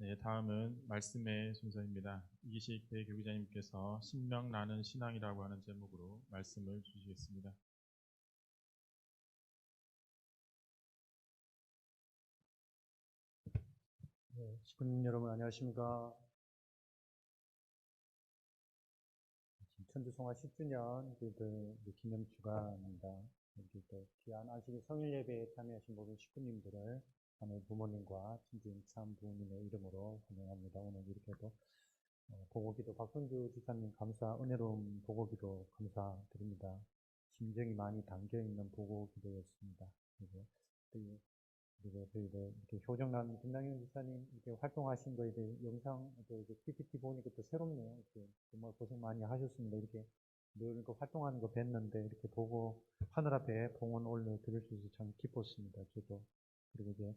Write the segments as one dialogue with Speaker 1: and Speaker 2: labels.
Speaker 1: 네, 다음은 말씀의 순서입니다. 이기식 대교구자님께서 신명 나는 신앙이라고 하는 제목으로 말씀을 주시겠습니다.
Speaker 2: 네, 식구님 여러분 안녕하십니까? 천주송화 10주년 기념 주간입니다. 여기 또 귀한 안식일 성일 예배에 참여하신 모든 식구님들을 하나의 부모님과 친진 참 부모님의 이름으로 환영합니다. 오늘 이렇게 또 보고기도 박성주 지사님 감사 은혜로운 보고기도 감사드립니다. 심정이 많이 담겨있는 보고기도였습니다. 그리고 저희들 이렇게 효정남 김남현 지사님 이렇게 활동하신 거에 대해 영상 PPT 보니까 또 새롭네요. 이렇게 정말 고생 많이 하셨습니다. 이렇게 늘 활동하는 거 뵀는데 이렇게 보고 하늘 앞에 봉헌 올려 드릴 수 있어서 참 기뻤습니다. 저도. 그리고 이제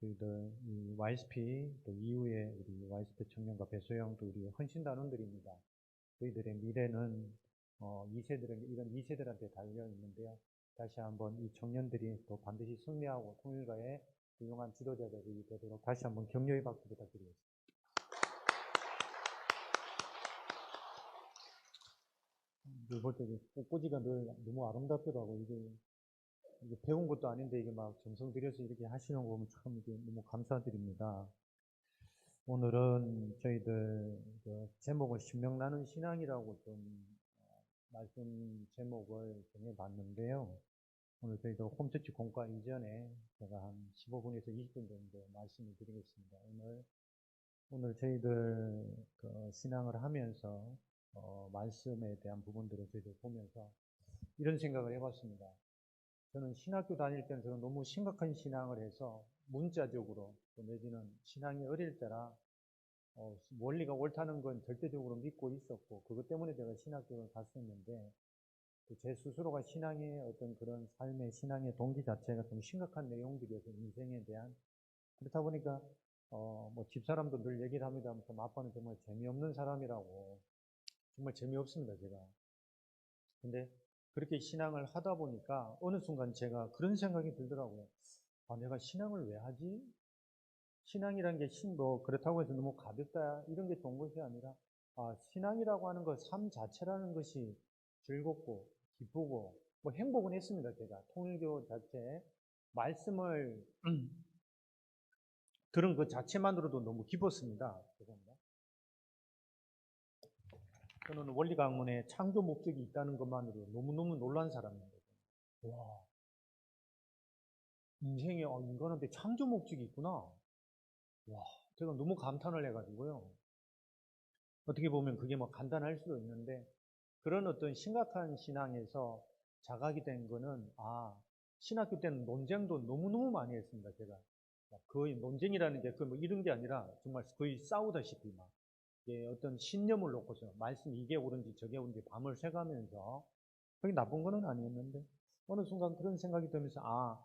Speaker 2: 저희들 이 YSP 또 이후에 우리 YSP 청년과 배소영 또 우리 헌신단원들입니다. 저희들의 미래는 2세들한테 달려 있는데요. 다시 한번 이 청년들이 또 반드시 승리하고 통일가의 훌륭한 지도자들이 되도록 다시 한번 격려의 박수 부탁드리겠습니다. 볼 때 꽃꽂이가 늘 너무 아름답더라고요. 이게 배운 것도 아닌데 이게 막 정성 들여서 이렇게 하시는 거 보면 참 이게 너무 감사드립니다. 오늘은 저희들 제목을 신명나는 신앙이라고 좀 말씀 제목을 정해봤는데요. 오늘 저희도 홈처치 공과 이전에 제가 한 15분에서 20분 정도 말씀을 드리겠습니다. 오늘 저희들 신앙을 하면서 말씀에 대한 부분들을 저희들 보면서 이런 생각을 해봤습니다. 저는 신학교 다닐 때는 저는 너무 심각한 신앙을 해서 문자적으로 또 내지는 신앙이 어릴 때라 원리가 옳다는 건 절대적으로 믿고 있었고 그것 때문에 제가 신학교를 갔었는데 제 스스로가 신앙의 어떤 그런 삶의 신앙의 동기 자체가 좀 심각한 내용들이어서 인생에 대한 그렇다 보니까 뭐 집사람도 늘 얘기를 합니다. 아빠는 정말 재미없는 사람이라고 정말 재미없습니다 제가. 근데 그렇게 신앙을 하다 보니까 어느 순간 제가 그런 생각이 들더라고요. 내가 신앙을 왜 하지? 신앙이란 게 그렇다고 해서 너무 가볍다 이런 게 좋은 것이 아니라 신앙이라고 하는 것 삶 자체라는 것이 즐겁고 기쁘고 뭐 행복은 했습니다. 제가 통일교 자체 말씀을 들은 그 자체만으로도 너무 기뻤습니다. 죄송합니다. 저는 원리 강문에 창조 목적이 있다는 것만으로 너무너무 놀란 사람입니다. 와, 인생에 인간한테 창조 목적이 있구나. 와, 제가 너무 감탄을 해가지고요. 어떻게 보면 그게 뭐 간단할 수도 있는데 그런 어떤 심각한 신앙에서 자각이 된 거는 신학교 때는 논쟁도 너무너무 많이 했습니다. 제가 거의 논쟁이라는 게 뭐 이런 게 아니라 정말 거의 싸우다시피 막 어떤 신념을 놓고서 말씀 이게 옳은지 저게 옳은지 밤을 새가면서 그게 나쁜 거는 아니었는데 어느 순간 그런 생각이 들면서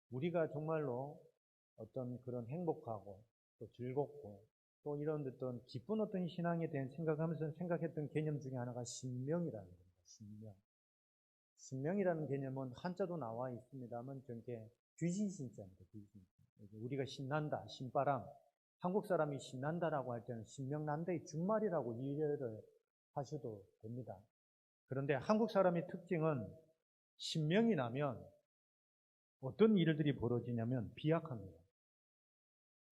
Speaker 2: 우리가 정말로 어떤 그런 행복하고 또 즐겁고 또 이런 어떤 기쁜 어떤 신앙에 대한 생각하면서 생각했던 개념 중에 하나가 신명이라는 겁니다. 신명. 신명이라는 개념은 한자도 나와 있습니다만 저게 귀신신자입니다. 귀신신자. 우리가 신난다, 신바람. 한국 사람이 신난다라고 할 때는 신명난다의 준말이라고 이해를 하셔도 됩니다. 그런데 한국 사람의 특징은 신명이 나면 어떤 일들이 벌어지냐면 비약합니다.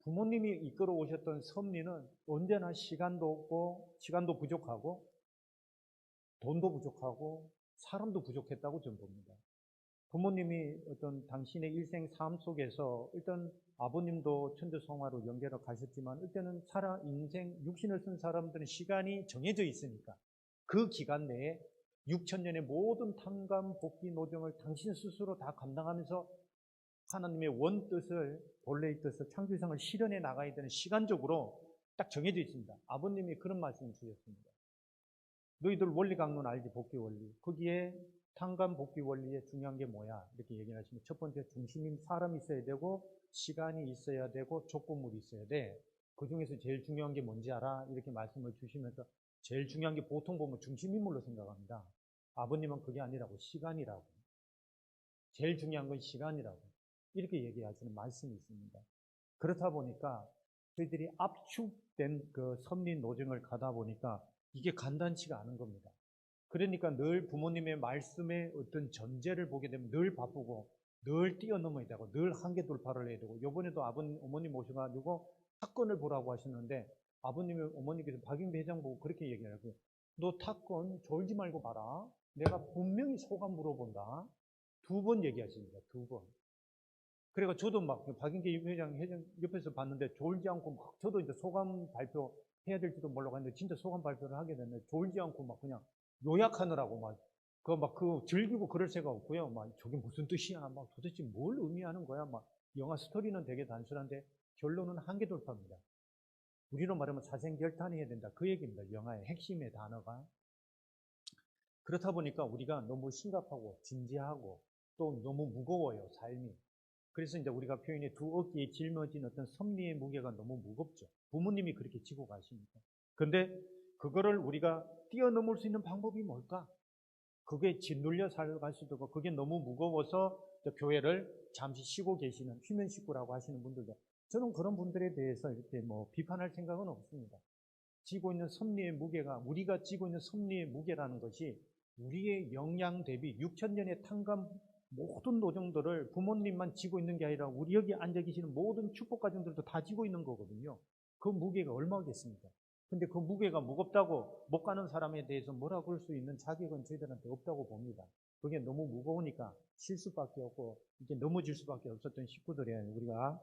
Speaker 2: 부모님이 이끌어 오셨던 섭리는 언제나 시간도 없고 시간도 부족하고 돈도 부족하고 사람도 부족했다고 저는 봅니다. 부모님이 어떤 당신의 일생 삶 속에서 일단 아버님도 천주성화로 연결을 가셨지만 일단은 인생 육신을 쓴 사람들은 시간이 정해져 있으니까 그 기간 내에 6,000년의 모든 탐감, 복귀, 노정을 당신 스스로 다 감당하면서 하나님의 원뜻을, 본래의 뜻을, 창조성을 실현해 나가야 되는 시간적으로 딱 정해져 있습니다. 아버님이 그런 말씀을 주셨습니다. 너희들 원리 강론 알지? 복귀 원리. 거기에 탐감 복귀 원리의 중요한 게 뭐야? 이렇게 얘기를 하시면 첫 번째 중심인 사람이 있어야 되고 시간이 있어야 되고 조건물이 있어야 돼. 그 중에서 제일 중요한 게 뭔지 알아? 이렇게 말씀을 주시면서 제일 중요한 게 보통 보면 중심인물로 생각합니다. 아버님은 그게 아니라고 시간이라고. 제일 중요한 건 시간이라고. 이렇게 얘기하시는 말씀이 있습니다. 그렇다 보니까 저희들이 압축된 그 섭리 노정을 가다 보니까 이게 간단치가 않은 겁니다. 그러니까 늘 부모님의 말씀의 어떤 전제를 보게 되면 늘 바쁘고 늘 뛰어넘어야 되고 늘 한계 돌파를 해야 되고, 이번에도 아버님, 어머니 모셔가지고 사건을 보라고 하셨는데 아버님이 어머니께서 박영배 회장 보고 그렇게 얘기하고요. 너 타건 졸지 말고 봐라. 내가 분명히 소감 물어본다. 2번 얘기하십니다. 2번. 그래가 저도 막 박영배 회장 옆에서 봤는데 졸지 않고 막 저도 이제 소감 발표 해야 될지도 몰라고 했는데 진짜 소감 발표를 하게 됐는데 졸지 않고 막 그냥 요약하느라고 그 즐기고 그럴 새가 없고요. 막 저게 무슨 뜻이야? 막 도대체 뭘 의미하는 거야? 막 영화 스토리는 되게 단순한데 결론은 한계 돌파입니다. 우리로 말하면 사생결탄해야 된다. 그 얘기입니다. 영화의 핵심의 단어가. 그렇다 보니까 우리가 너무 심각하고 진지하고 또 너무 무거워요, 삶이. 그래서 이제 우리가 표현해 두 어깨에 짊어진 어떤 섭리의 무게가 너무 무겁죠. 부모님이 그렇게 지고 가시니까. 근데 그거를 우리가 뛰어넘을 수 있는 방법이 뭘까? 그게 짓눌려 살아갈 수도 있고, 그게 너무 무거워서 교회를 잠시 쉬고 계시는 휴면 식구라고 하시는 분들도, 저는 그런 분들에 대해서 이렇게 비판할 생각은 없습니다. 지고 있는 섭리의 무게가, 우리가 지고 있는 섭리의 무게라는 것이 우리의 역량 대비 6,000년의 탕감 모든 노정들을 부모님만 지고 있는 게 아니라 우리 여기 앉아 계시는 모든 축복 가정들도 다 지고 있는 거거든요. 그 무게가 얼마겠습니까? 근데 그 무게가 무겁다고 못 가는 사람에 대해서 뭐라 그럴 수 있는 자격은 저희들한테 없다고 봅니다. 그게 너무 무거우니까 쉴 수밖에 없고 이게 넘어질 수밖에 없었던 식구들이에요, 우리가.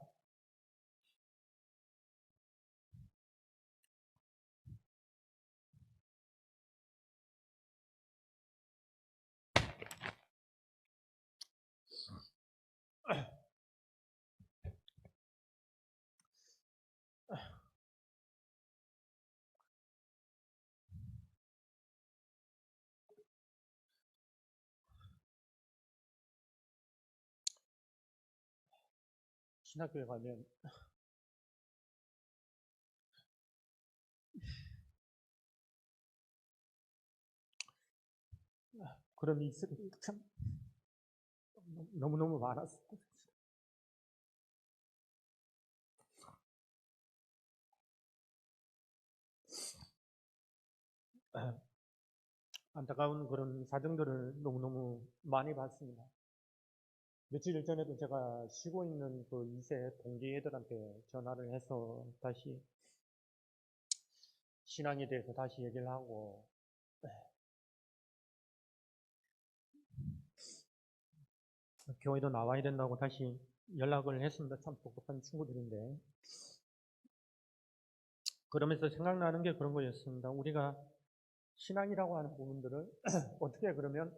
Speaker 2: 신학교에 가면 그런 일들이 참 너무너무 많았어요. 안타까운 그런 사정들을 너무너무 많이 봤습니다. 며칠 전에도 제가 쉬고 있는 그 2세 동기 애들한테 전화를 해서 다시 신앙에 대해서 다시 얘기를 하고, 교회도 나와야 된다고 다시 연락을 했습니다. 참 똑똑한 친구들인데. 그러면서 생각나는 게 그런 거였습니다. 우리가 신앙이라고 하는 부분들을 어떻게 그러면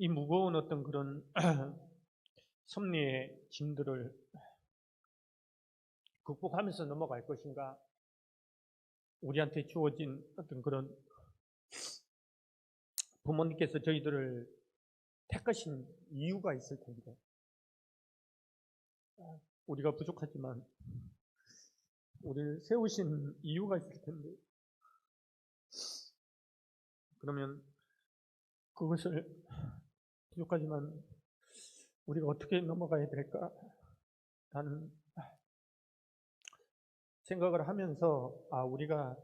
Speaker 2: 이 무거운 어떤 그런 섭리의 짐들을 극복하면서 넘어갈 것인가? 우리한테 주어진 어떤 그런 부모님께서 저희들을 택하신 이유가 있을 텐데, 우리가 부족하지만 우리를 세우신 이유가 있을 텐데, 그러면 그것을 부족하지만 우리가 어떻게 넘어가야 될까 라는 생각을 하면서 우리가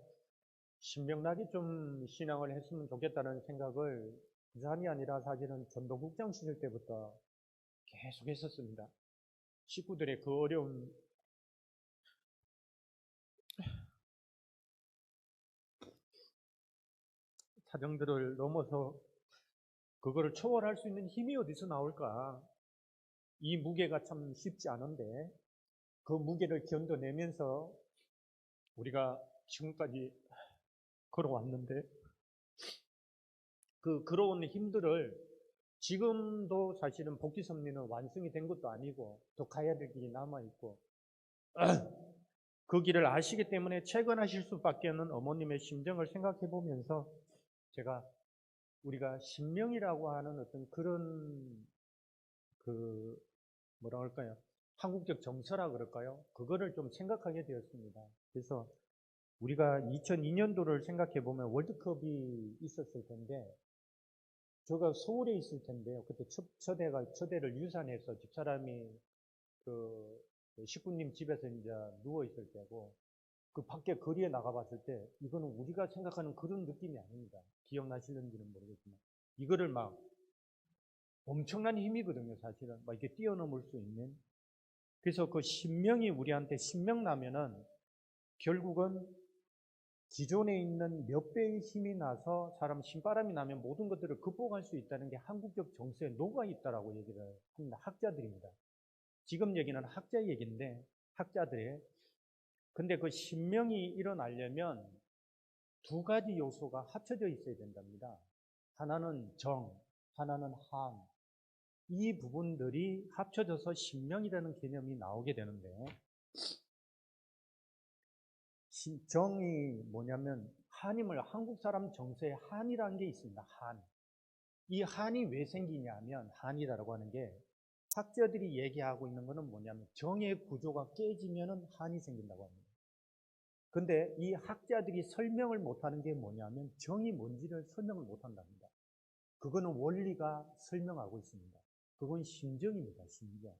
Speaker 2: 신명나게 좀 신앙을 했으면 좋겠다는 생각을 부산이 아니라 사실은 전도국장 시절 때부터 계속 했었습니다. 식구들의 그 어려운 사정들을 넘어서 그거를 초월할 수 있는 힘이 어디서 나올까? 이 무게가 참 쉽지 않은데 그 무게를 견뎌내면서 우리가 지금까지 걸어왔는데, 그 걸어온 힘들을 지금도 사실은 복지섭리는 완성이 된 것도 아니고 더 가야 될 길이 남아있고 그 길을 아시기 때문에 채근하실 수밖에 없는 어머님의 심정을 생각해 보면서 제가 우리가 신명이라고 하는 어떤 그런 뭐라 할까요? 한국적 정서라 그럴까요? 그거를 좀 생각하게 되었습니다. 그래서 우리가 2002년도를 생각해 보면 월드컵이 있었을 텐데, 제가 서울에 있을 텐데요. 그때 첫애를 유산해서 집사람이 그 식구님 집에서 이제 누워 있을 때고, 그 밖에 거리에 나가봤을 때 이거는 우리가 생각하는 그런 느낌이 아닙니다. 기억나실는지는 모르겠지만 이거를 막 엄청난 힘이거든요. 사실은 막 이렇게 뛰어넘을 수 있는. 그래서 그 신명이 우리한테 신명 나면은 결국은 기존에 있는 몇 배의 힘이 나서 사람 신바람이 나면 모든 것들을 극복할 수 있다는 게 한국적 정서에 녹아 있다라고 얘기를 합니다. 학자들입니다. 지금 얘기는 학자 얘기인데 학자들의. 근데 그 신명이 일어나려면 두 가지 요소가 합쳐져 있어야 된답니다. 하나는 정, 하나는 한. 이 부분들이 합쳐져서 신명이라는 개념이 나오게 되는데, 정이 뭐냐면 한임을 한국 사람 정서에 한이라는 게 있습니다. 한. 이 한이 왜 생기냐면 한이라고 하는 게 학자들이 얘기하고 있는 거는 뭐냐면 정의 구조가 깨지면은 한이 생긴다고 합니다. 근데 이 학자들이 설명을 못하는 게 뭐냐면 정이 뭔지를 설명을 못한답니다. 그거는 원리가 설명하고 있습니다. 그건 심정입니다. 심정.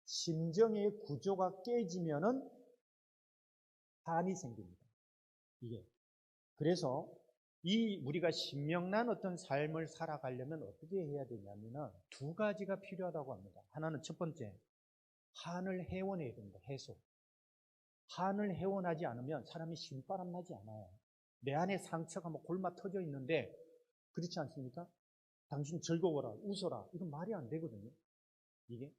Speaker 2: 심정의 구조가 깨지면은 한이 생깁니다. 이게. 그래서 우리가 신명난 어떤 삶을 살아가려면 어떻게 해야 되냐면은 두 가지가 필요하다고 합니다. 하나는 첫 번째, 한을 해원해야 됩니다. 해소. 한을 해원하지 않으면 사람이 신바람 나지 않아요. 내 안에 상처가 막 골마 터져 있는데 그렇지 않습니까? 당신 즐거워라, 웃어라. 이건 말이 안 되거든요. 이게.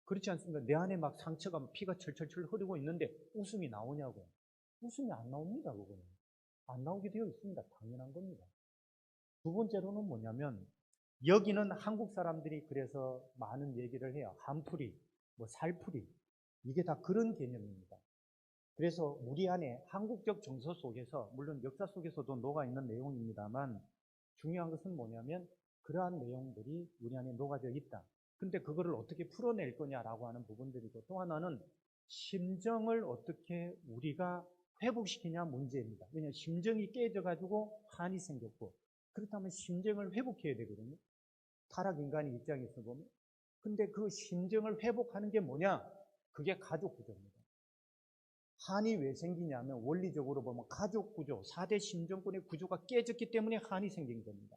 Speaker 2: 그렇지 않습니까? 내 안에 막 상처가 피가 철철철 흐르고 있는데 웃음이 나오냐고. 웃음이 안 나옵니다, 그거는. 안 나오게 되어 있습니다. 당연한 겁니다. 두 번째로는 뭐냐면 여기는 한국 사람들이 그래서 많은 얘기를 해요. 한풀이, 뭐 살풀이. 이게 다 그런 개념입니다. 그래서 우리 안에 한국적 정서 속에서 물론 역사 속에서도 녹아있는 내용입니다만 중요한 것은 뭐냐면 그러한 내용들이 우리 안에 녹아져 있다. 근데 그거를 어떻게 풀어낼 거냐라고 하는 부분들이고 또 하나는 심정을 어떻게 우리가 회복시키냐 문제입니다. 왜냐하면 심정이 깨져가지고 한이 생겼고 그렇다면 심정을 회복해야 되거든요. 타락 인간의 입장에서 보면. 근데 그 심정을 회복하는 게 뭐냐? 그게 가족 구조입니다. 한이 왜 생기냐면 원리적으로 보면 가족 구조, 4대 신정권의 구조가 깨졌기 때문에 한이 생긴 겁니다.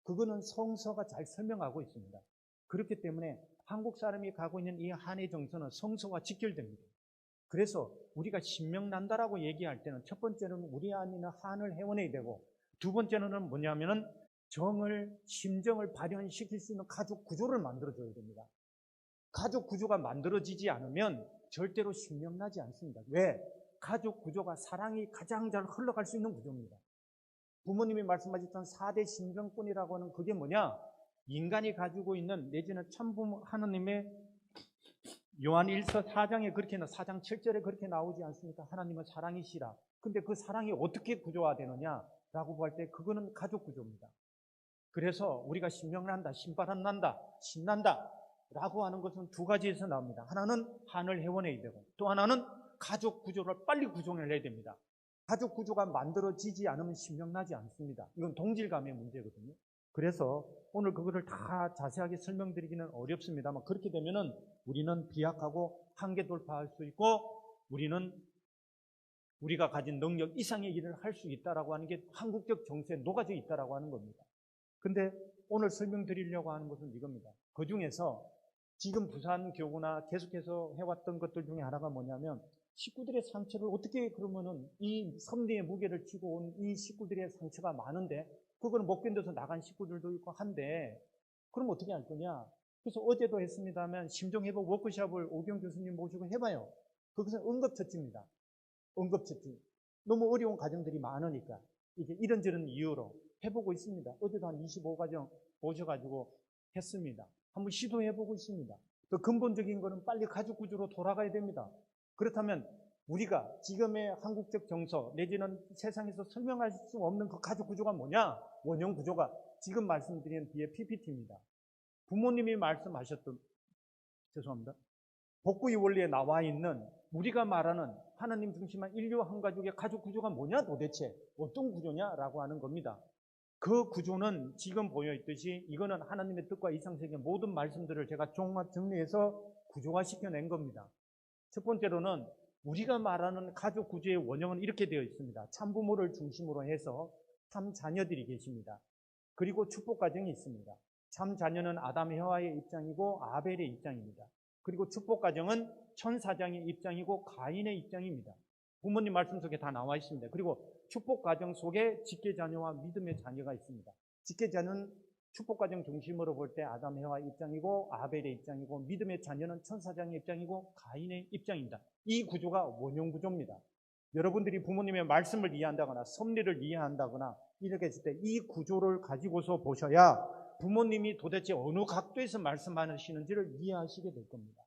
Speaker 2: 그거는 성서가 잘 설명하고 있습니다. 그렇기 때문에 한국 사람이 가고 있는 이 한의 정서는 성서와 직결됩니다. 그래서 우리가 신명난다라고 얘기할 때는 첫 번째는 우리 안에 있는 한을 해원해야 되고 두 번째는 뭐냐면은 심정을 발현시킬 수 있는 가족 구조를 만들어줘야 됩니다. 가족 구조가 만들어지지 않으면 절대로 신명나지 않습니다. 왜? 가족 구조가 사랑이 가장 잘 흘러갈 수 있는 구조입니다. 부모님이 말씀하셨던 4대 신정권이라고 하는 그게 뭐냐? 인간이 가지고 있는 내지는 참부모 하나님의 요한 1서 4장에 그렇게 4장 7절에 그렇게 나오지 않습니까? 하나님은 사랑이시라. 근데 그 사랑이 어떻게 구조화되느냐라고 할 때 그거는 가족 구조입니다. 그래서 우리가 신명난다, 신바람 난다, 신난다 라고 하는 것은 두 가지에서 나옵니다. 하나는 한을 해원해야 되고 또 하나는 가족 구조를 빨리 구성해야 됩니다. 가족 구조가 만들어지지 않으면 신명나지 않습니다. 이건 동질감의 문제거든요. 그래서 오늘 그거를 다 자세하게 설명드리기는 어렵습니다만 그렇게 되면은 우리는 비약하고 한계 돌파할 수 있고 우리가 가진 능력 이상의 일을 할 수 있다라고 하는 게 한국적 정서에 녹아져 있다라고 하는 겁니다. 근데 오늘 설명드리려고 하는 것은 이겁니다. 그 중에서 지금 부산 교구나 계속해서 해왔던 것들 중에 하나가 뭐냐면 식구들의 상처를 어떻게 그러면은 이 섭리의 무게를 지고 온 이 식구들의 상처가 많은데 그거는 못 견뎌서 나간 식구들도 있고 한데 그럼 어떻게 할 거냐? 그래서 어제도 했습니다만 심정회복 워크숍을 오경 교수님 모시고 해봐요. 그것은 응급처치입니다. 응급처치. 너무 어려운 가정들이 많으니까 이게 이런저런 이유로 해보고 있습니다. 어제도 한 25가정 모셔가지고 했습니다. 한번 시도해보고 있습니다. 더 근본적인 거는 빨리 가족 구조로 돌아가야 됩니다. 그렇다면 우리가 지금의 한국적 정서 내지는 세상에서 설명할 수 없는 그 가족 구조가 뭐냐? 원형 구조가 지금 말씀드린 뒤에 PPT입니다. 부모님이 말씀하셨던 죄송합니다. 복구의 원리에 나와 있는 우리가 말하는 하나님 중심한 인류 한 가족의 가족 구조가 뭐냐 도대체 어떤 구조냐라고 하는 겁니다. 그 구조는 지금 보여 있듯이 이거는 하나님의 뜻과 이상세계의 모든 말씀들을 제가 종합 정리해서 구조화시켜낸 겁니다. 첫 번째로는 우리가 말하는 가족 구조의 원형은 이렇게 되어 있습니다. 참부모를 중심으로 해서 참자녀들이 계십니다. 그리고 축복 가정이 있습니다. 참자녀는 아담 헤와의 입장이고 아벨의 입장입니다. 그리고 축복 가정은 천사장의 입장이고 가인의 입장입니다. 부모님 말씀 속에 다 나와 있습니다. 그리고 축복 가정 속에 직계자녀와 믿음의 자녀가 있습니다. 직계자녀는 축복 가정 중심으로 볼 때 아담 헤와의 입장이고 아벨의 입장이고 믿음의 자녀는 천사장의 입장이고 가인의 입장입니다. 이 구조가 원형 구조입니다. 여러분들이 부모님의 말씀을 이해한다거나 섭리를 이해한다거나 이렇게 했을 때 이 구조를 가지고서 보셔야 부모님이 도대체 어느 각도에서 말씀하시는지를 이해하시게 될 겁니다.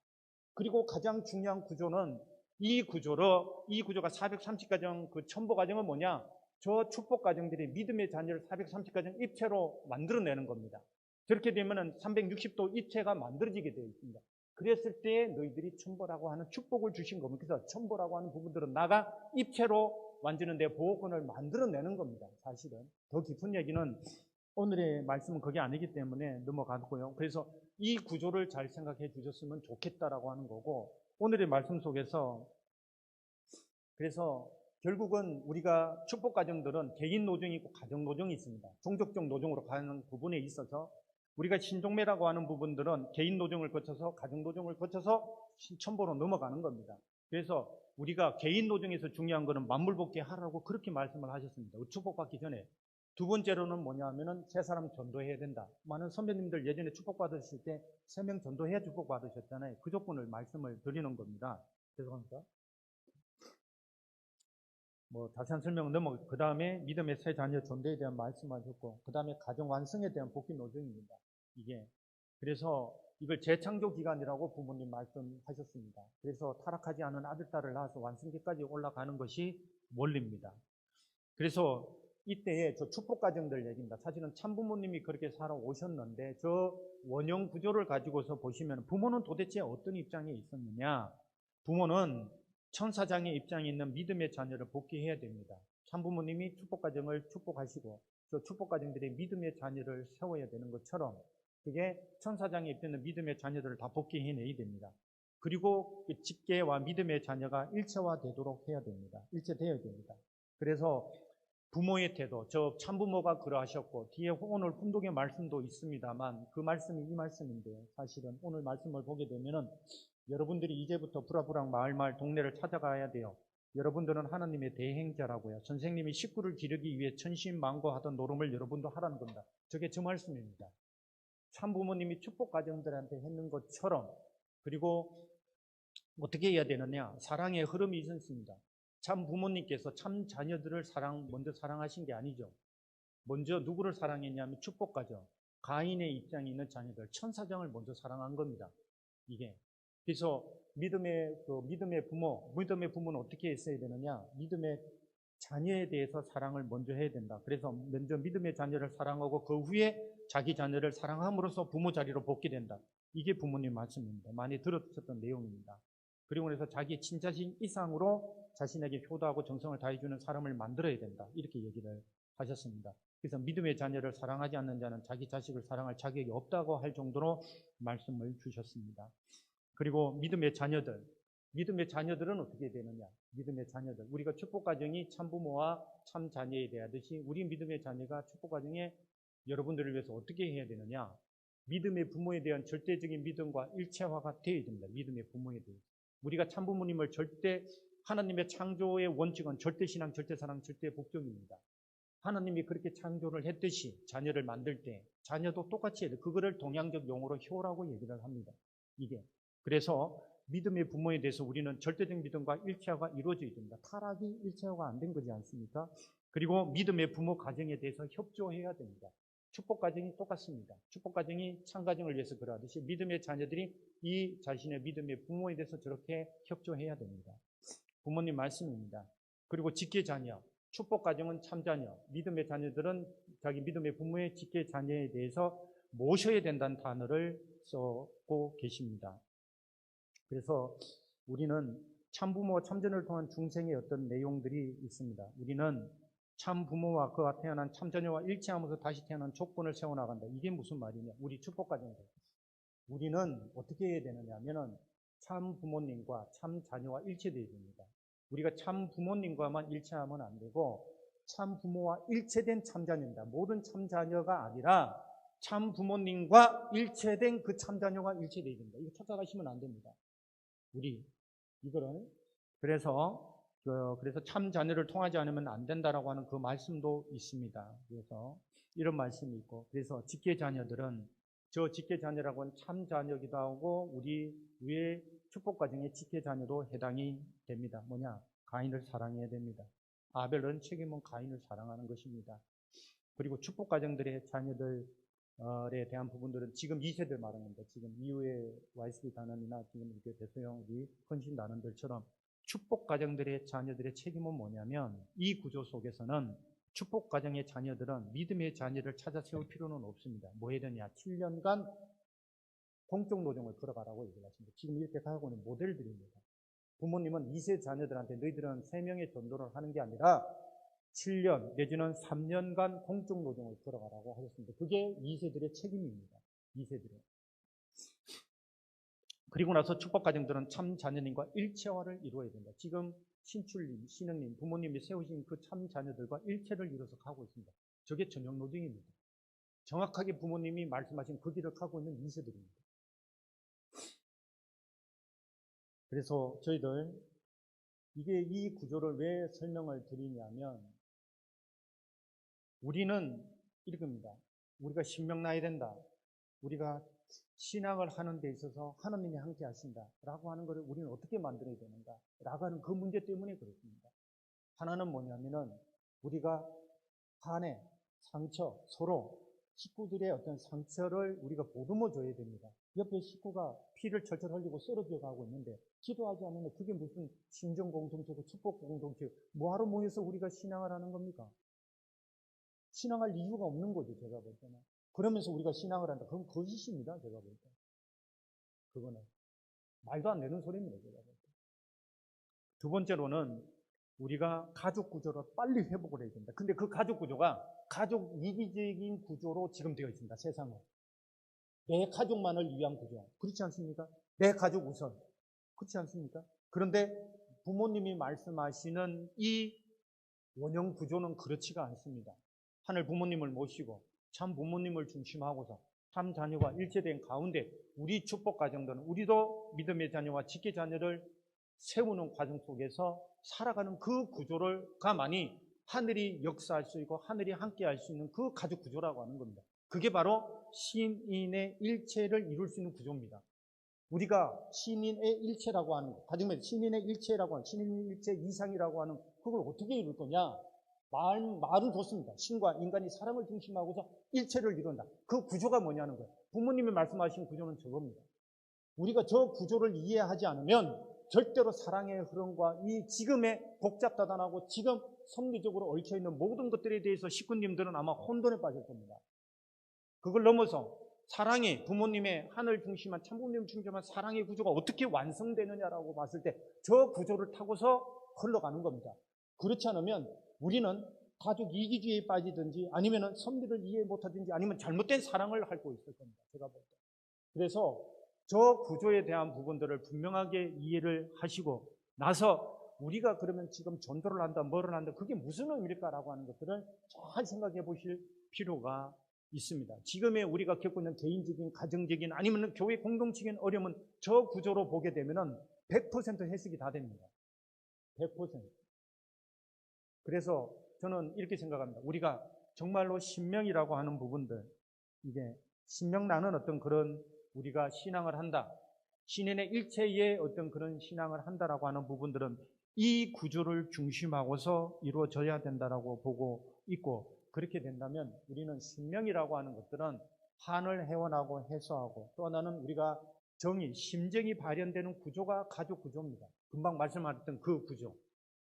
Speaker 2: 그리고 가장 중요한 구조는 이 구조가 430가정 그 첨보 가정은 뭐냐? 저 축복 가정들이 믿음의 자녀를 430가정 입체로 만들어내는 겁니다. 저렇게 되면은 360도 입체가 만들어지게 되어 있습니다. 그랬을 때 너희들이 첨보라고 하는 축복을 주신 겁니다. 그래서 첨보라고 하는 부분들은 나가 입체로 만드는 데 보호권을 만들어내는 겁니다. 사실은 더 깊은 얘기는 오늘의 말씀은 그게 아니기 때문에 넘어가고요. 그래서 이 구조를 잘 생각해 주셨으면 좋겠다라고 하는 거고, 오늘의 말씀 속에서 그래서 결국은 우리가 축복 가정들은 개인 노정이 있고 가정 노정이 있습니다. 종족적 노정으로 가는 부분에 있어서 우리가 신종매라고 하는 부분들은 개인 노정을 거쳐서 가정 노정을 거쳐서 첨보로 넘어가는 겁니다. 그래서 우리가 개인 노정에서 중요한 거는 만물복귀 하라고 그렇게 말씀을 하셨습니다. 축복받기 전에. 두 번째로는 뭐냐 하면은 세 사람 전도해야 된다. 많은 선배님들 예전에 축복받으실 때 3명 전도해야 축복받으셨잖아요. 그 조건을 말씀을 드리는 겁니다. 죄송합니다. 자세한 설명은 그 다음에 믿음의 새 자녀 전도에 대한 말씀하셨고, 그 다음에 가정 완성에 대한 복귀 노정입니다. 이게. 그래서 이걸 재창조 기간이라고 부모님 말씀하셨습니다. 그래서 타락하지 않은 아들, 딸을 낳아서 완성기까지 올라가는 것이 원리입니다. 그래서 이때에 저 축복 가정들 얘기입니다. 사실은 참부모님이 그렇게 살아오셨는데 저 원형 구조를 가지고서 보시면 부모는 도대체 어떤 입장에 있었느냐? 부모는 천사장의 입장에 있는 믿음의 자녀를 복귀해야 됩니다. 참부모님이 축복 가정을 축복하시고 저 축복 가정들이 믿음의 자녀를 세워야 되는 것처럼 그게 천사장에 있는 믿음의 자녀들을 다 복귀해내야 됩니다. 그리고 그 직계와 믿음의 자녀가 일체화되도록 해야 됩니다. 일체되어야 됩니다. 그래서 부모의 태도, 저 참부모가 그러하셨고 뒤에 오늘 훈독의 말씀도 있습니다만 그 말씀이 이 말씀인데요. 사실은 오늘 말씀을 보게 되면은 여러분들이 이제부터 부라부랑 마을 동네를 찾아가야 돼요. 여러분들은 하나님의 대행자라고요. 선생님이 식구를 기르기 위해 천신만고하던 노름을 여러분도 하라는 겁니다. 저게 저 말씀입니다. 참부모님이 축복 가정들한테 했는 것처럼, 그리고 어떻게 해야 되느냐? 사랑의 흐름이 있었습니다. 참 부모님께서 참 자녀들을 먼저 사랑하신 게 아니죠. 먼저 누구를 사랑했냐면 축복 가정, 가인의 입장에 있는 자녀들, 천사장을 먼저 사랑한 겁니다. 이게. 그래서 믿음의 부모는 어떻게 했어야 되느냐? 믿음의 자녀에 대해서 사랑을 먼저 해야 된다. 그래서 먼저 믿음의 자녀를 사랑하고 그 후에 자기 자녀를 사랑함으로써 부모 자리로 복귀된다. 이게 부모님 말씀입니다. 많이 들었었던 내용입니다. 그리고 그래서 자기 친자신 이상으로 자신에게 효도하고 정성을 다해주는 사람을 만들어야 된다. 이렇게 얘기를 하셨습니다. 그래서 믿음의 자녀를 사랑하지 않는 자는 자기 자식을 사랑할 자격이 없다고 할 정도로 말씀을 주셨습니다. 그리고 믿음의 자녀들은 어떻게 되느냐? 믿음의 자녀들. 우리가 축복가정이 참부모와 참자녀에 대하듯이 우리 믿음의 자녀가 축복가정에 여러분들을 위해서 어떻게 해야 되느냐? 믿음의 부모에 대한 절대적인 믿음과 일체화가 되어야 됩니다. 믿음의 부모에 대해서. 우리가 참부모님을 하나님의 창조의 원칙은 절대신앙, 절대사랑, 절대복종입니다. 하나님이 그렇게 창조를 했듯이 자녀를 만들 때 자녀도 똑같이 해야 돼요. 그거를 동양적 용어로 효라고 얘기를 합니다. 이게. 그래서 믿음의 부모에 대해서 우리는 절대적 믿음과 일체화가 이루어져야 됩니다. 타락이 일체화가 안 된 거지 않습니까? 그리고 믿음의 부모 가정에 대해서 협조해야 됩니다. 축복 가정이 똑같습니다. 축복 가정이 창가정을 위해서 그러하듯이 믿음의 자녀들이 이 자신의 믿음의 부모에 대해서 저렇게 협조해야 됩니다. 부모님 말씀입니다. 그리고 직계 자녀, 축복 가정은 참자녀, 믿음의 자녀들은 자기 믿음의 부모의 직계 자녀에 대해서 모셔야 된다는 단어를 쓰고 계십니다. 그래서 우리는 참부모와 참자녀를 통한 중생의 어떤 내용들이 있습니다. 우리는 참부모와 그와 태어난 참자녀와 일치하면서 다시 태어난 족본을 세워나간다. 이게 무슨 말이냐? 우리 축복과정이죠. 우리는 어떻게 해야 되느냐 하면은 참부모님과 참자녀와 일치되어야 됩니다. 우리가 참부모님과만 일치하면 안 되고 참부모와 일체된 참자녀입니다. 모든 참자녀가 아니라 참부모님과 일체된 그 참자녀가 일체되어야 됩니다. 이거 착각하시면 안 됩니다. 우리 이거를 그래서 참자녀를 통하지 않으면 안 된다라고 하는 그 말씀도 있습니다. 그래서 이런 말씀이 있고, 그래서 직계자녀들은 저 직계자녀라고 하는 참자녀기도 하고 우리 위에 축복과정의 직계자녀도 해당이 됩니다. 뭐냐? 가인을 사랑해야 됩니다. 아벨은 책임은 가인을 사랑하는 것입니다. 그리고 축복과정들의 자녀들에 대한 부분들은 지금 2세들 말하는 겁니다. 지금 이후에 YSB 단원이나 지금 이렇게 대소형 우리 헌신 단원들처럼 축복과정들의 자녀들의 책임은 뭐냐면 이 구조 속에서는 축복과정의 자녀들은 믿음의 자녀를 찾아 세울 필요는 없습니다. 뭐 해야 되냐? 7년간 공적노정을 걸어가라고 얘기를 하십니다. 지금 이렇게 하고 있는 모델들입니다. 부모님은 2세 자녀들한테 너희들은 3명의 전도를 하는 게 아니라 7년 내지는 3년간 공적노정을 걸어가라고 하셨습니다. 그게 2세들의 책임입니다. 2세들의. 그리고 나서 축복가정들은 참 자녀님과 일체화를 이루어야 된다. 지금 신출님, 신흥님, 부모님이 세우신 그 참 자녀들과 일체를 이뤄서 가고 있습니다. 저게 전형 노정입니다. 정확하게 부모님이 말씀하신 그 길을 가고 있는 2세들입니다. 그래서 저희들 이 구조를 왜 설명을 드리냐면 우리는 이렇게입니다. 우리가 신명 나야 된다. 우리가 신앙을 하는 데 있어서 하나님이 함께 하신다라고 하는 것을 우리는 어떻게 만들어야 되는가라고 하는 그 문제 때문에 그렇습니다. 하나는 뭐냐면은 우리가 한해 상처, 서로 식구들의 어떤 상처를 우리가 보듬어 줘야 됩니다. 옆에 식구가 피를 철철 흘리고 쓰러져 가고 있는데 기도하지 않으면 그게 무슨 신정 공동체고 축복 공동체 뭐하러 모여서 우리가 신앙을 하는 겁니까? 신앙할 이유가 없는 거죠, 제가 볼 때는. 그러면서 우리가 신앙을 한다. 그건 거짓입니다, 제가 볼 때. 그거는. 말도 안 되는 소리입니다, 제가 볼 때. 두 번째로는 우리가 가족 구조를 빨리 회복을 해야 된다. 근데 그 가족 구조가 가족 이기적인 구조로 지금 되어 있습니다, 세상은. 내 가족만을 위한 구조. 그렇지 않습니까? 내 가족 우선. 그렇지 않습니까? 그런데 부모님이 말씀하시는 이 원형 구조는 그렇지가 않습니다. 하늘 부모님을 모시고 참 부모님을 중심하고서 참 자녀가 일체된 가운데 우리 축복 가정들은 우리도 믿음의 자녀와 직계 자녀를 세우는 과정 속에서 살아가는 그 구조를 가만히 하늘이 역사할 수 있고 하늘이 함께 할 수 있는 그 가족 구조라고 하는 겁니다. 그게 바로 신인의 일체를 이룰 수 있는 구조입니다. 우리가 신인의 일체라고 하는 것, 가정에서 신인의 일체라고 하는, 신인의 일체 이상이라고 하는 그걸 어떻게 이룰 거냐? 말은 좋습니다. 신과 인간이 사랑을 중심하고서 일체를 이룬다. 그 구조가 뭐냐는 거예요. 부모님이 말씀하신 구조는 저겁니다. 우리가 저 구조를 이해하지 않으면 절대로 사랑의 흐름과 이 지금의 복잡다단하고 지금 섭리적으로 얽혀있는 모든 것들에 대해서 식구님들은 아마 혼돈에 빠질 겁니다. 그걸 넘어서 사랑의 부모님의 하늘 중심한 참부모님 중심한 사랑의 구조가 어떻게 완성되느냐라고 봤을 때 저 구조를 타고서 흘러가는 겁니다. 그렇지 않으면 우리는 가족 이기주의에 빠지든지 아니면 섭리를 이해 못하든지 아니면 잘못된 사랑을 할 거 있을 겁니다. 제가 볼 때. 그래서 저 구조에 대한 부분들을 분명하게 이해를 하시고 나서 우리가 그러면 지금 전도를 한다, 뭐를 한다, 그게 무슨 의미일까라고 하는 것들을 잘 생각해 보실 필요가 있습니다. 지금의 우리가 겪고 있는 개인적인, 가정적인 아니면 교회 공동체적인 어려움은 저 구조로 보게 되면은 100% 해석이 다 됩니다. 100%. 그래서 저는 이렇게 생각합니다. 우리가 정말로 신명이라고 하는 부분들, 이게 신명 나는 어떤 그런 우리가 신앙을 한다. 신인의 일체의 어떤 그런 신앙을 한다라고 하는 부분들은 이 구조를 중심하고서 이루어져야 된다라고 보고 있고, 그렇게 된다면 우리는 신명이라고 하는 것들은 한을 해원하고 해소하고 또 하나는 우리가 정의, 심정이 발현되는 구조가 가족 구조입니다. 금방 말씀하셨던 그 구조.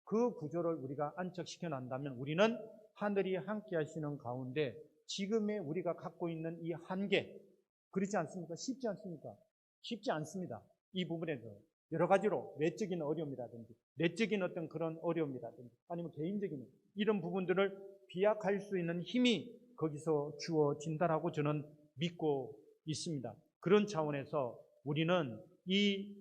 Speaker 2: 그 구조를 우리가 안착시켜 난다면 우리는 하늘이 함께 하시는 가운데 지금의 우리가 갖고 있는 이 한계, 그렇지 않습니까? 쉽지 않습니까? 쉽지 않습니다. 이 부분에서. 여러 가지로 외적인 어려움이라든지 내적인 어떤 그런 어려움이라든지 아니면 개인적인 이런 부분들을 비약할 수 있는 힘이 거기서 주어진다라고 저는 믿고 있습니다. 그런 차원에서 우리는 이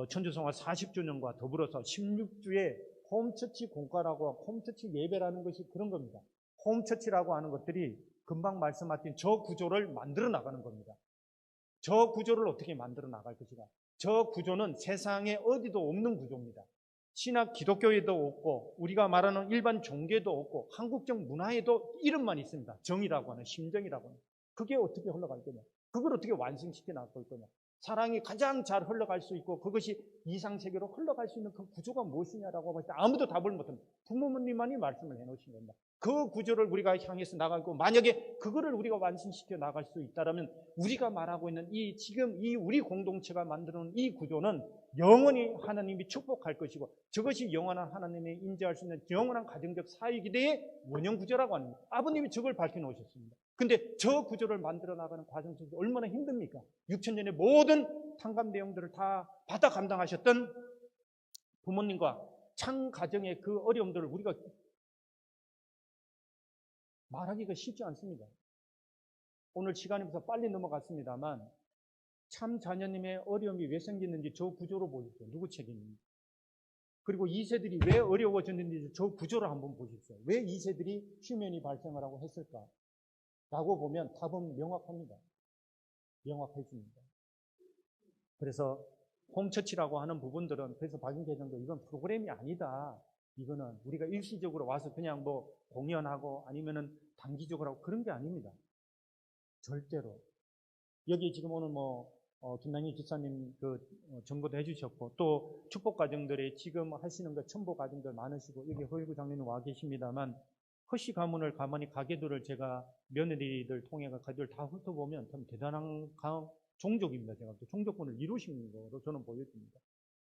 Speaker 2: 천주성화 40주년과 더불어서 16주의 홈처치 공과라고 홈처치 예배라는 것이 그런 겁니다. 홈처치라고 하는 것들이 금방 말씀하신 저 구조를 만들어 나가는 겁니다. 저 구조를 어떻게 만들어 나갈 것인가. 저 구조는 세상에 어디도 없는 구조입니다. 신학 기독교에도 없고 우리가 말하는 일반 종교에도 없고 한국적 문화에도 이름만 있습니다. 정이라고 하는, 심정이라고 하는. 그게 어떻게 흘러갈 거냐. 그걸 어떻게 완성시켜 나갈 거냐. 사랑이 가장 잘 흘러갈 수 있고 그것이 이상세계로 흘러갈 수 있는 그 구조가 무엇이냐라고 봤을 때 아무도 답을 못합니다. 부모님만이 말씀을 해놓으신 겁니다. 그 구조를 우리가 향해서 나가고 만약에 그거를 우리가 완성시켜 나갈 수 있다면 우리가 말하고 있는 이 지금 이 우리 공동체가 만드는 이 구조는 영원히 하나님이 축복할 것이고 저것이 영원한 하나님이 인지할 수 있는 영원한 가정적 사회기대의 원형 구조라고 합니다. 아버님이 저걸 밝혀놓으셨습니다. 근데 저 구조를 만들어 나가는 과정 속에서 얼마나 힘듭니까? 6,000년의 모든 탕감 내용들을 다 받아 감당하셨던 부모님과 창 가정의 그 어려움들을 우리가 말하기가 쉽지 않습니다. 오늘 시간이 없어서 빨리 넘어갔습니다만 참 자녀님의 어려움이 왜 생겼는지 저 구조로 보십시오. 누구 책임입니까? 그리고 2세들이 왜 어려워졌는지 저 구조를 한번 보십시오. 왜 2세들이 휴면이 발생을 하고 했을까? 라고 보면 답은 명확합니다. 명확해집니다. 그래서 홈처치라고 하는 부분들은 그래서 박인계정도 이건 프로그램이 아니다. 이거는 우리가 일시적으로 와서 그냥 뭐 공연하고 아니면은 단기적으로 하고 그런 게 아닙니다. 절대로. 여기 지금 오늘 김남희 집사님 정보도 해주셨고 또 축복 가정들이 지금 하시는 것 첨보 가정들 많으시고 여기 허일구 장로님 와 계십니다만 허씨 가문을 가만히 가게들을 제가 며느리들 통해 가게들 다 훑어보면 참 대단한 종족입니다. 제가 또 종족권을 이루신 거로 저는 보여집니다.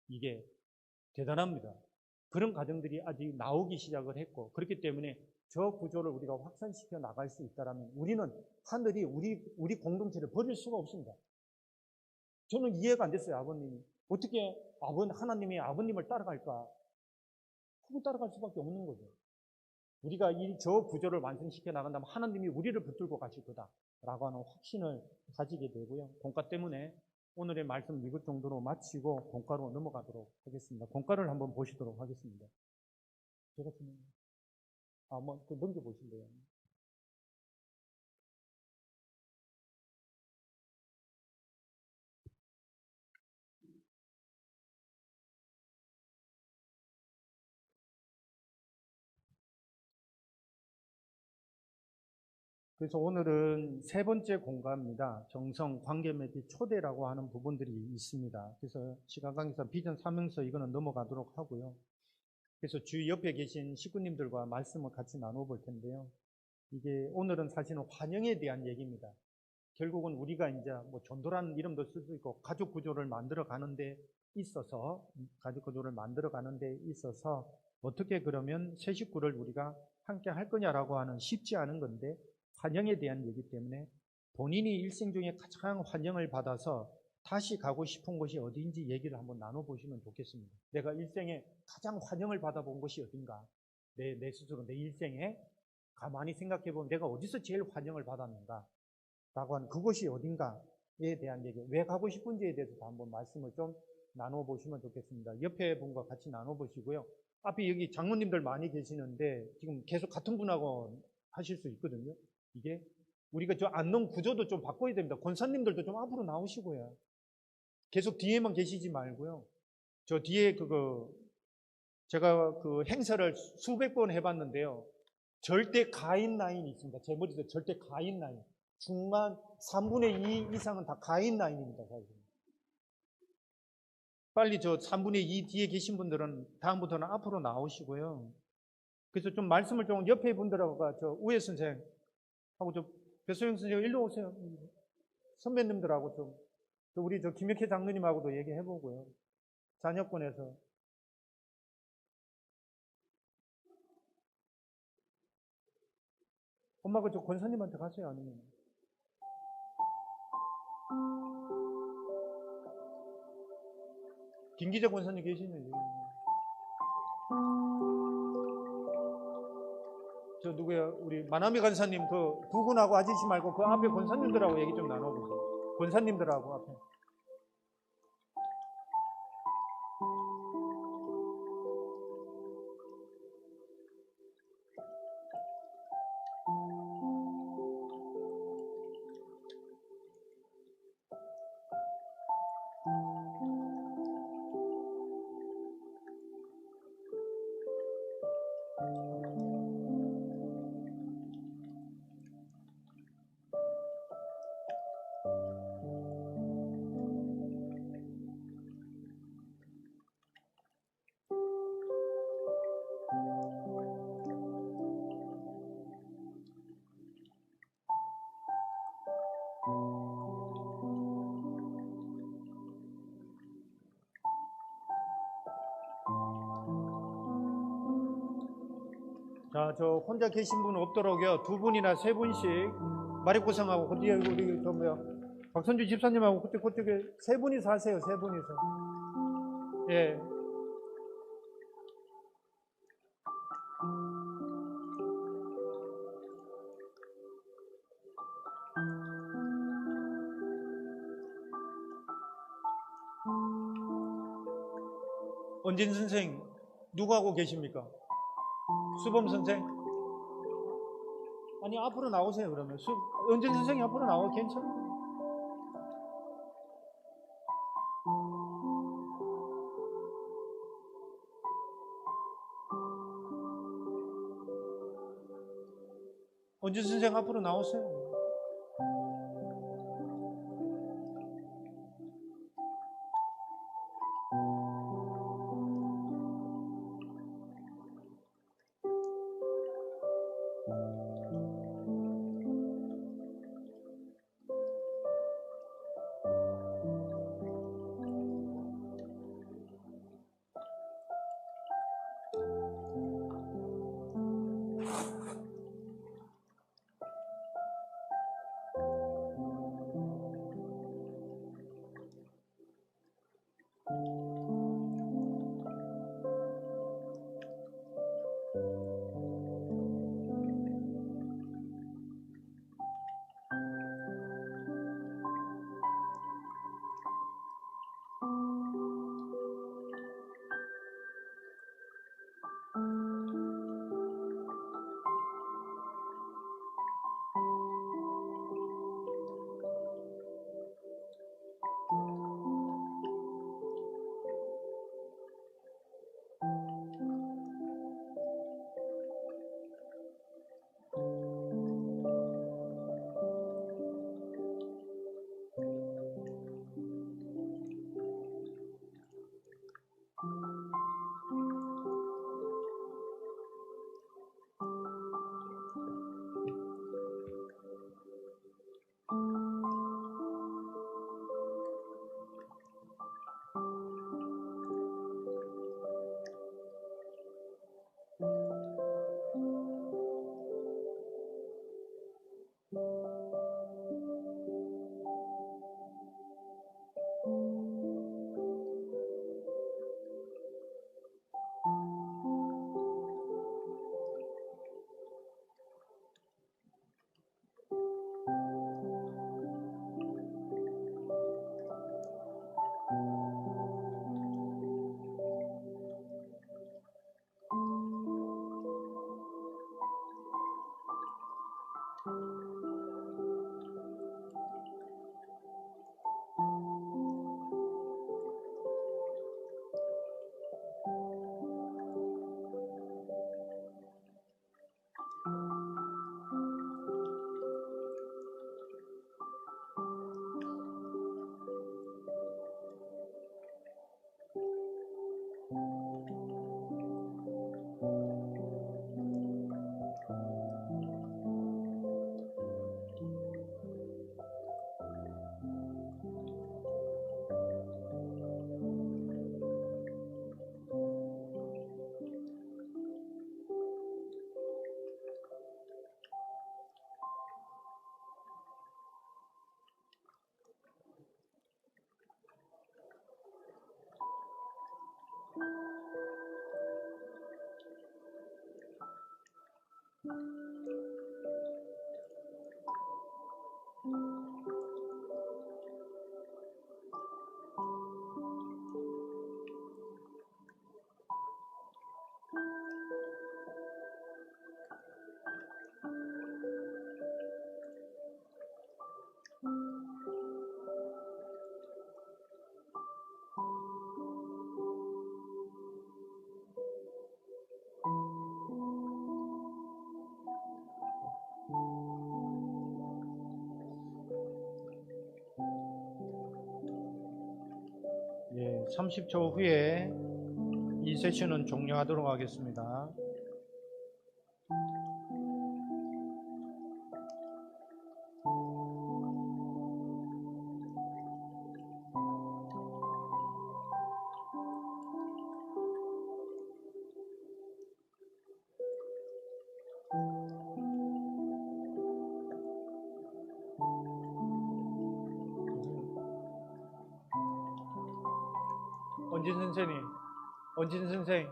Speaker 2: 이게 대단합니다. 그런 가정들이 아직 나오기 시작을 했고 그렇기 때문에 저 구조를 우리가 확산시켜 나갈 수 있다면 우리는 하늘이 우리 공동체를 버릴 수가 없습니다. 저는 이해가 안 됐어요. 아버님이 어떻게 하나님이 아버님을 따라갈까? 그거 따라갈 수밖에 없는 거죠. 우리가 저 구조를 완성시켜 나간다면 하나님이 우리를 붙들고 가실 거다라고 하는 확신을 가지게 되고요. 본과 때문에 오늘의 말씀 이것 정도로 마치고 본과로 넘어가도록 하겠습니다. 본과를 한번 보시도록 하겠습니다. 제가 지금 넘겨보실래요? 그래서 오늘은 세 번째 공과입니다. 정성, 관계 맺기, 초대라고 하는 부분들이 있습니다. 그래서 시간 관계상 비전 사명서 이거는 넘어가도록 하고요. 그래서 주 옆에 계신 식구님들과 말씀을 같이 나눠볼 텐데요. 이게 오늘은 사실은 환영에 대한 얘기입니다. 결국은 우리가 이제 전도라는 이름도 쓸 수 있고 가족 구조를 만들어 가는 데 있어서 어떻게 그러면 새 식구를 우리가 함께 할 거냐라고 하는 쉽지 않은 건데 환영에 대한 얘기 때문에 본인이 일생 중에 가장 환영을 받아서 다시 가고 싶은 곳이 어디인지 얘기를 한번 나눠보시면 좋겠습니다. 내가 일생에 가장 환영을 받아본 곳이 어딘가? 내 스스로 내 일생에 가만히 생각해보면 내가 어디서 제일 환영을 받았는가? 라고 하는 그곳이 어딘가에 대한 얘기, 왜 가고 싶은지에 대해서도 한번 말씀을 좀 나눠보시면 좋겠습니다. 옆에 분과 같이 나눠보시고요. 앞에 여기 장로님들 많이 계시는데 지금 계속 같은 분하고 하실 수 있거든요. 이게 우리가 저 앉는 구조도 좀 바꿔야 됩니다. 권사님들도 좀 앞으로 나오시고요. 계속 뒤에만 계시지 말고요. 저 뒤에 제가 그 행사를 수백 번 해봤는데요. 절대 가인 라인이 있습니다. 제 머릿속에 절대 가인 라인. 중간 3분의 2 이상은 다 가인 라인입니다. 빨리 저 3분의 2 뒤에 계신 분들은 다음부터는 앞으로 나오시고요. 그래서 좀 말씀을 좀 옆에 분들하고 저 우혜 선생하고 저 배소영 선생 일로 오세요. 선배님들하고 좀 우리 저 김혁혜 장로님하고도 얘기해보고요. 자녀권에서 엄마가 저 권사님한테 가세요. 아니면 김기재 권사님 계시는지. 저 누구야? 우리 만화미 권사님 그 두 분하고 아저씨 말고 그 앞에 권사님들하고 얘기 좀 나눠보세요. 권사님들하고 앞에. 자, 저 혼자 계신 분 없도록요. 두 분이나 세 분씩 마리코상하고 그때 우리 저 뭐야 박선주 집사님하고 그때 세 분이서 하세요. 세 분이서. 예. 언진 선생 누구하고 계십니까? 수범 선생? 아니 앞으로 나오세요 그러면. 언진 선생이 앞으로 나와. 괜찮아요. 언진 선생 앞으로 나오세요. 예, 30초 후에 이 세션은 종료하도록 하겠습니다. 원진 선생님, 원진 선생.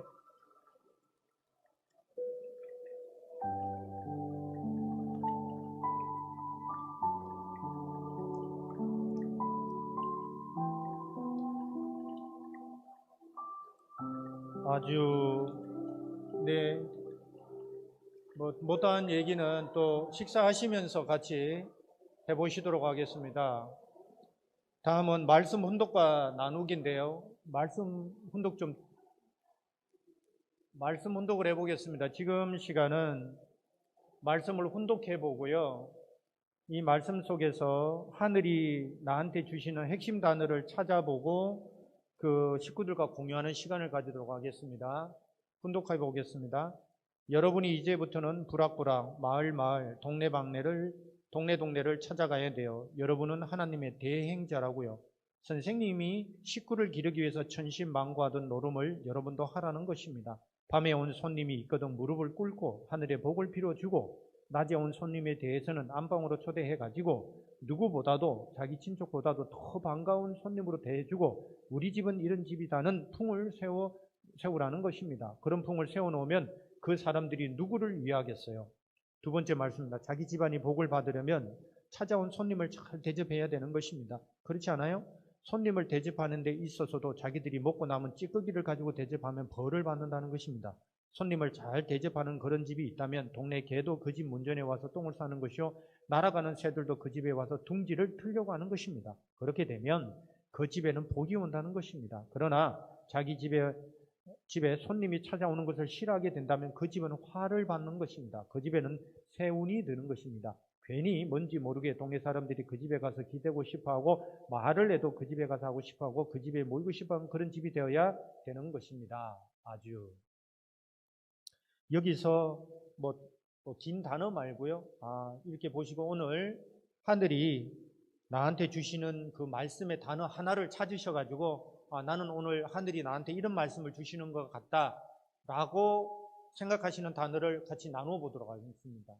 Speaker 2: 아주, 네, 못다한 얘기는 또 식사하시면서 같이 해보시도록 하겠습니다. 다음은 말씀 훈독과 나누기인데요. 말씀 훈독을 해보겠습니다. 지금 시간은 말씀을 훈독해 보고요. 이 말씀 속에서 하늘이 나한테 주시는 핵심 단어를 찾아보고 그 식구들과 공유하는 시간을 가지도록 하겠습니다. 훈독해 보겠습니다. 여러분이 이제부터는 부락부락 마을 동네를 찾아가야 돼요. 여러분은 하나님의 대행자라고요. 선생님이 식구를 기르기 위해서 천신만고하던 노름을 여러분도 하라는 것입니다. 밤에 온 손님이 있거든 무릎을 꿇고 하늘의 복을 빌어주고, 낮에 온 손님에 대해서는 안방으로 초대해가지고 누구보다도 자기 친척보다도 더 반가운 손님으로 대해주고, 우리 집은 이런 집이다는 풍을 세우라는 것입니다. 그런 풍을 세워놓으면 그 사람들이 누구를 위하겠어요? 두 번째 말씀입니다. 자기 집안이 복을 받으려면 찾아온 손님을 잘 대접해야 되는 것입니다. 그렇지 않아요? 손님을 대접하는 데 있어서도 자기들이 먹고 남은 찌꺼기를 가지고 대접하면 벌을 받는다는 것입니다. 손님을 잘 대접하는 그런 집이 있다면 동네 개도 그 집 문전에 와서 똥을 싸는 것이요, 날아가는 새들도 그 집에 와서 둥지를 틀려고 하는 것입니다. 그렇게 되면 그 집에는 복이 온다는 것입니다. 그러나 자기 집에 손님이 찾아오는 것을 싫어하게 된다면 그 집은 화를 받는 것입니다. 그 집에는 세운이 드는 것입니다. 괜히 뭔지 모르게 동네 사람들이 그 집에 가서 기대고 싶어하고, 말을 해도 그 집에 가서 하고 싶어하고 그 집에 모이고 싶어하는 그런 집이 되어야 되는 것입니다. 아주 여기서 긴 단어 말고요. 이렇게 보시고 오늘 하늘이 나한테 주시는 그 말씀의 단어 하나를 찾으셔가지고 나는 오늘 하늘이 나한테 이런 말씀을 주시는 것 같다라고 생각하시는 단어를 같이 나누어 보도록 하겠습니다.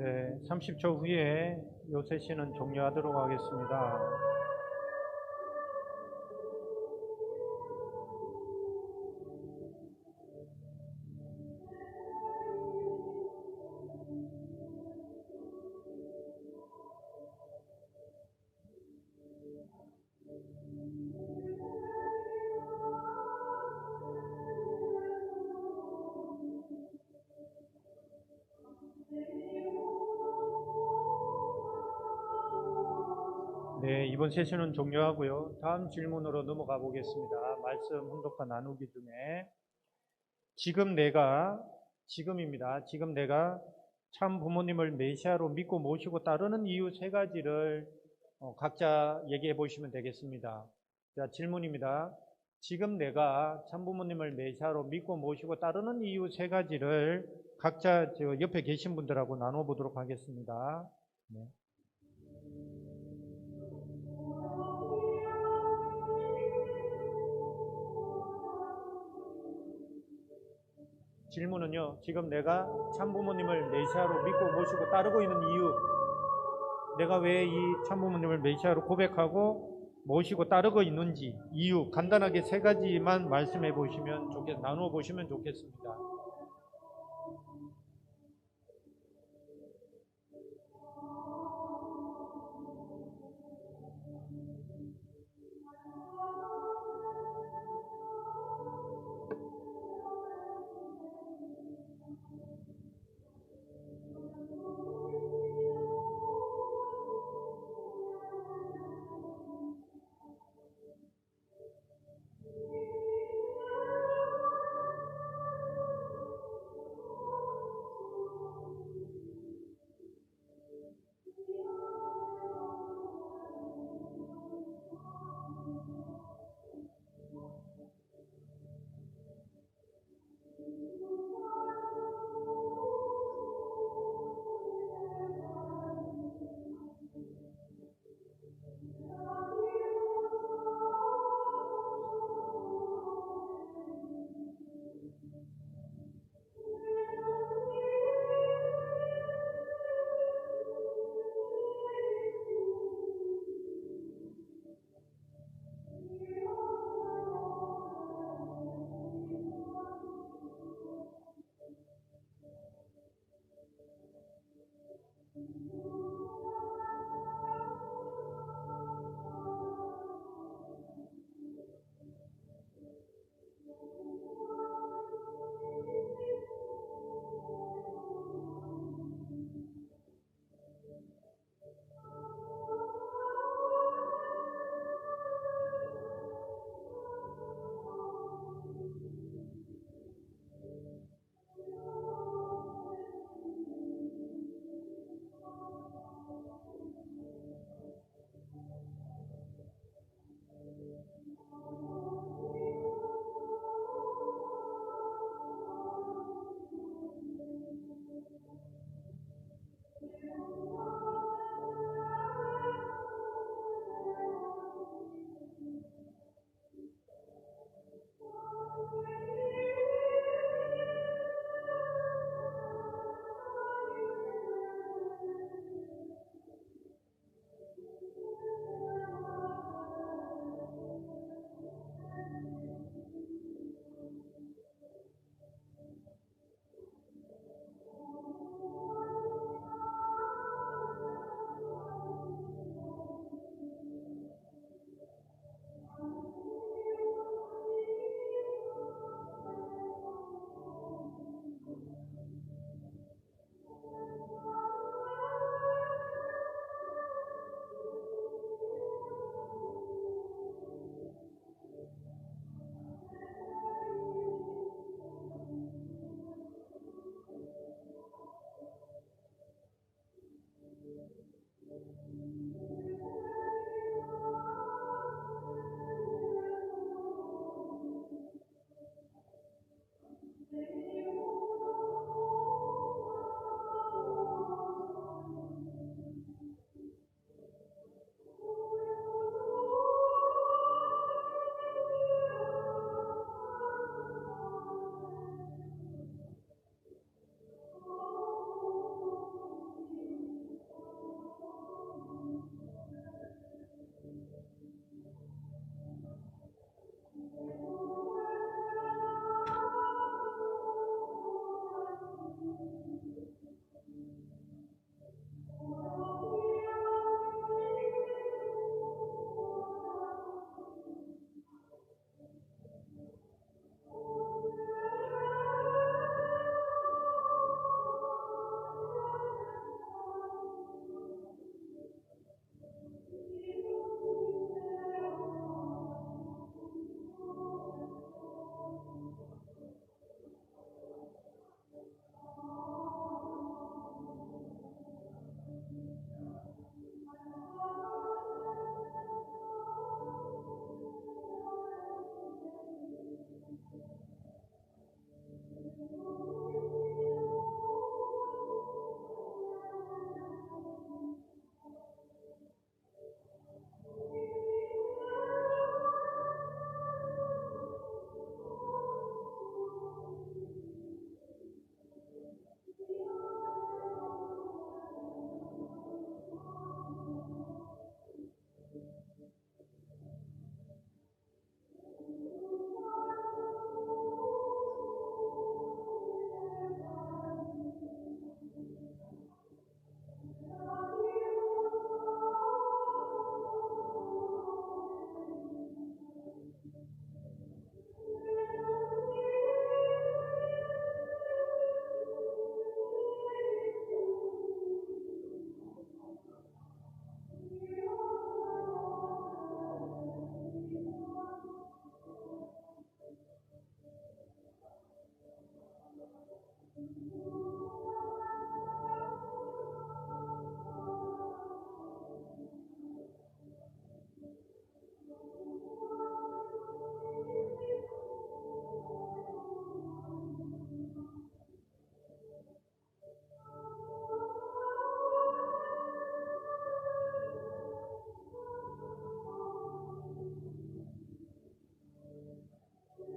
Speaker 2: 네, 30초 후에 요 세션은 종료하도록 하겠습니다. 네, 이번 세션은 종료하고요. 다음 질문으로 넘어가 보겠습니다. 말씀 혼독과 나누기 중에 지금입니다. 지금 내가 참 부모님을 메시아로 믿고 모시고 따르는 이유 세 가지를 각자 얘기해 보시면 되겠습니다. 자, 질문입니다. 지금 내가 참 부모님을 메시아로 믿고 모시고 따르는 이유 세 가지를 각자 저 옆에 계신 분들하고 나눠 보도록 하겠습니다. 네. 질문은요, 지금 내가 참부모님을 메시아로 믿고 모시고 따르고 있는 이유, 내가 왜 이 참부모님을 메시아로 고백하고 모시고 따르고 있는지 이유 간단하게 세 가지만 말씀해 보시면 나누어 보시면 좋겠습니다.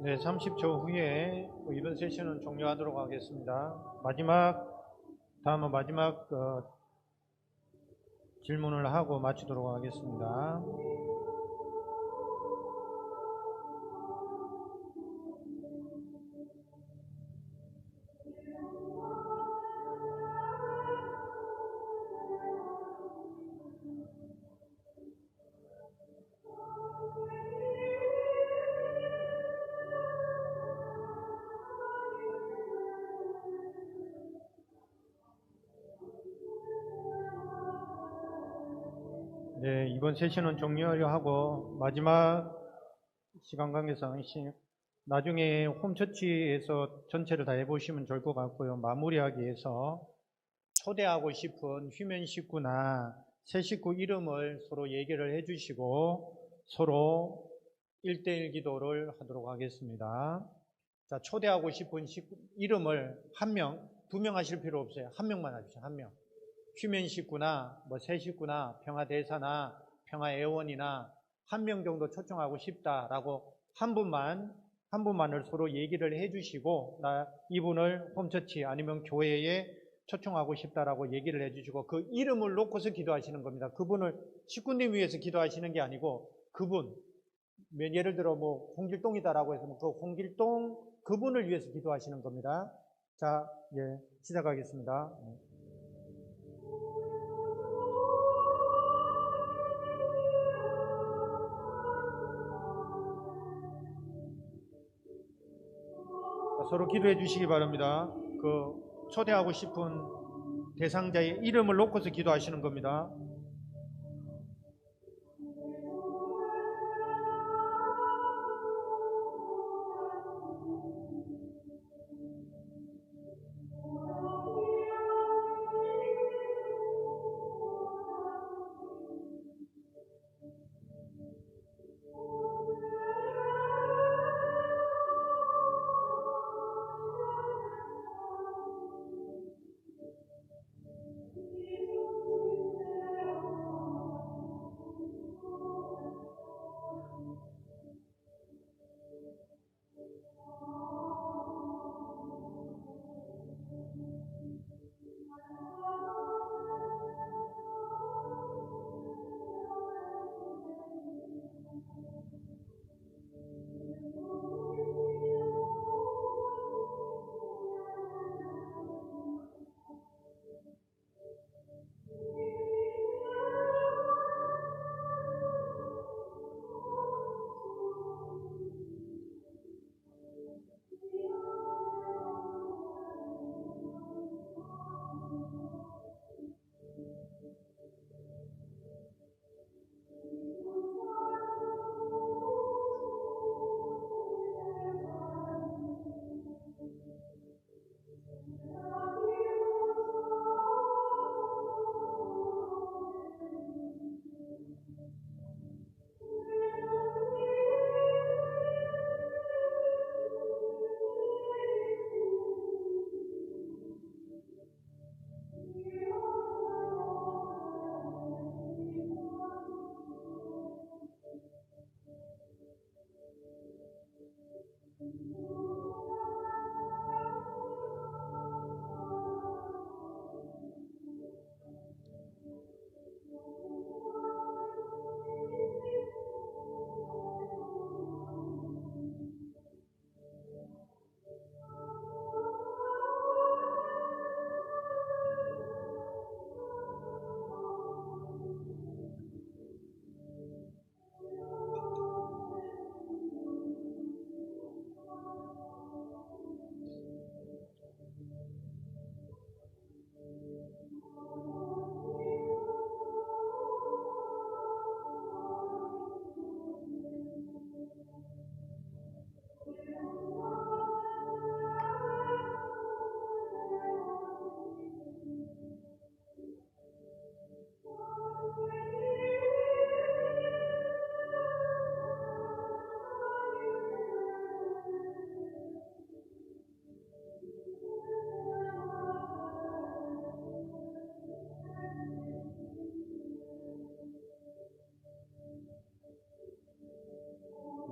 Speaker 2: 네, 30초 후에 이번 세션은 종료하도록 하겠습니다. 다음은 마지막 질문을 하고 마치도록 하겠습니다. 네, 이번 세션은 종료하려 하고 마지막 시간 관계상 나중에 홈처치에서 전체를 다 해보시면 좋을 것 같고요. 마무리하기 위해서 초대하고 싶은 휴면 식구나 새 식구 이름을 서로 얘기를 해주시고 서로 1대1 기도를 하도록 하겠습니다. 자, 초대하고 싶은 식구 이름을 한 명, 두 명 하실 필요 없어요. 한 명만 하십시오. 한 명. 휴면 식구나 새 식구나 평화대사나 평화애원이나 한 명 정도 초청하고 싶다라고 한 분만을 서로 얘기를 해주시고 이분을 홈처치 아니면 교회에 초청하고 싶다라고 얘기를 해주시고 그 이름을 놓고서 기도하시는 겁니다. 그분을 식구님 위해서 기도하시는 게 아니고 예를 들어 홍길동이다라고 해서 그 홍길동 그분을 위해서 기도하시는 겁니다. 자, 시작하겠습니다. 서로 기도해 주시기 바랍니다. 초대하고 싶은 대상자의 이름을 놓고서 기도하시는 겁니다.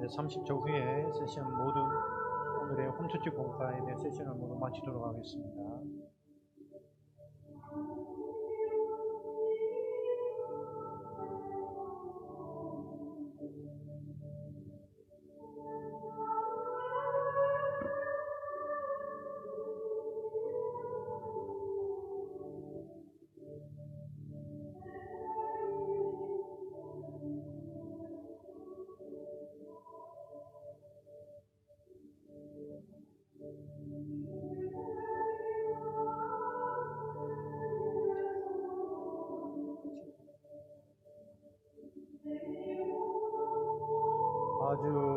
Speaker 2: 30초 후에 세션 모두 오늘의 홈투집 공과에 대해 세션을 모두 마치도록 하겠습니다. 아주